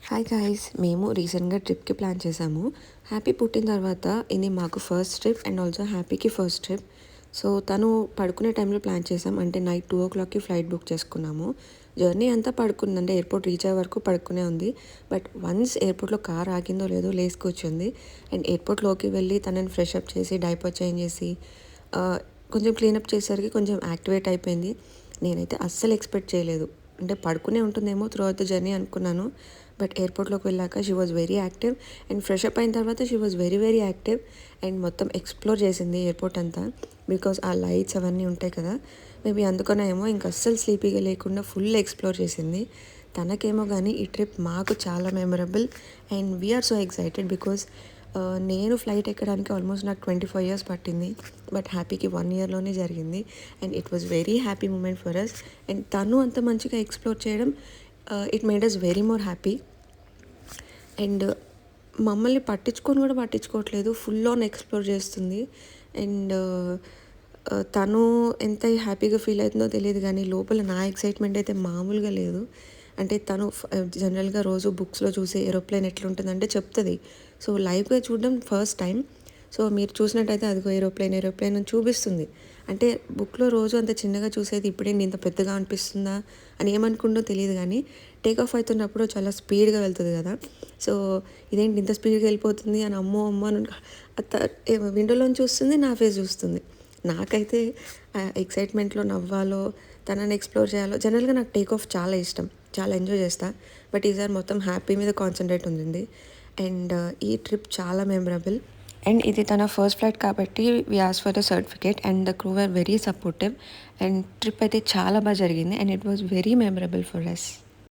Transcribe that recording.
Hi guys, మేము రీసెంట్గా ట్రిప్కి ప్లాన్ చేసాము. హ్యాపీ పుట్టిన తర్వాత ఇది మాకు ఫస్ట్ ట్రిప్ అండ్ ఆల్సో హ్యాపీకి ఫస్ట్ ట్రిప్. సో తను పడుకునే టైంలో ప్లాన్ చేసాం. అంటే నైట్ 2 o'clockకి ఫ్లైట్ బుక్ చేసుకున్నాము. జర్నీ అంతా పడుకుందంటే ఎయిర్పోర్ట్ రీచ్ అయ్యే వరకు పడుకునే ఉంది. బట్ వన్స్ ఎయిర్పోర్ట్లో కార్ ఆగిందో లేదో లేసుకొచ్చింది. అండ్ ఎయిర్పోర్ట్లోకి వెళ్ళి తనని ఫ్రెష్ అప్ చేసి డైపర్ చేంజ్ చేసి ఆ, కొంచెం క్లీనప్ చేసేసరికి కొంచెం యాక్టివేట్ అయిపోయింది. నేనైతే అస్సలు ఎక్స్పెక్ట్ చేయలేదు. అంటే పడుకునే ఉంటుందేమో త్రూ అవుట్ ద జర్నీ అనుకున్నాను. బట్ ఎయిర్పోర్ట్లోకి వెళ్ళాక she was very active and fresh up అయిన తర్వాత she was very very active and మొత్తం ఎక్స్ప్లోర్ చేసింది ఎయిర్పోర్ట్ అంతా. బికాస్ ఆ లైట్స్ అవన్నీ ఉంటాయి కదా, మేబీ అందుకనే ఏమో ఇంక అస్సలు స్లీపీగా లేకుండా ఫుల్ ఎక్స్ప్లోర్ చేసింది. తనకేమో కానీ ఈ ట్రిప్ మాకు చాలా memorable and we're so excited because నేను ఫ్లైట్ ఎక్కడానికి ఆల్మోస్ట్ నాకు 25 years పట్టింది. బట్ హ్యాపీకి 1 yearలోనే జరిగింది and it was very happy moment for us. And తను అంత మంచిగా ఎక్స్ప్లోర్ చేయడం it made us very more happy. And మమ్మల్ని పట్టించుకొని కూడా పట్టించుకోవట్లేదు, ఫుల్ ఆన్ ఎక్స్ప్లోర్ చేస్తుంది. అండ్ తను ఎంత హ్యాపీగా ఫీల్ అవుతుందో తెలియదు కానీ లోపల నా ఎక్సైట్మెంట్ అయితే మామూలుగా లేదు. అంటే తను జనరల్గా రోజు బుక్స్లో చూసే ఏరోప్లేన్ ఎట్లుంటుందంటే చెప్తుంది. సో లైవ్గా చూడడం ఫస్ట్ టైం. సో మీరు చూసినట్టయితే అదిగో ఏరోప్లేన్ ఏరోప్లేన్ అని చూపిస్తుంది. అంటే బుక్లో రోజు అంత చిన్నగా చూసేది ఇప్పుడేంటి ఇంత పెద్దగా అనిపిస్తుందా అని ఏమనుకుంటో తెలియదు కానీ టేక్ ఆఫ్ అవుతున్నప్పుడు చాలా స్పీడ్గా వెళ్తుంది కదా. సో ఇదేంటి ఇంత స్పీడ్గా వెళ్ళిపోతుంది అని అమ్మో అమ్మ అని విండోలోని చూస్తుంది, నా ఫేస్ చూస్తుంది. నాకైతే ఎక్సైట్మెంట్లో నవ్వాలో తనని ఎక్స్ప్లోర్ చేయాలో. జనరల్గా నాకు టేక్ ఆఫ్ చాలా ఇష్టం, చాలా ఎంజాయ్ చేస్తా. బట్ ఈసారి మొత్తం హ్యాపీ మీద కాన్సన్ట్రేట్ ఉంది. అండ్ ఈ ట్రిప్ చాలా మెమరబుల్. అండ్ ఇది తన ఫస్ట్ ఫ్లైట్ కాబట్టి we ask for the certificate and the crew are very supportive. And trip అయితే చాలా బాగా జరిగింది and it was very memorable for us.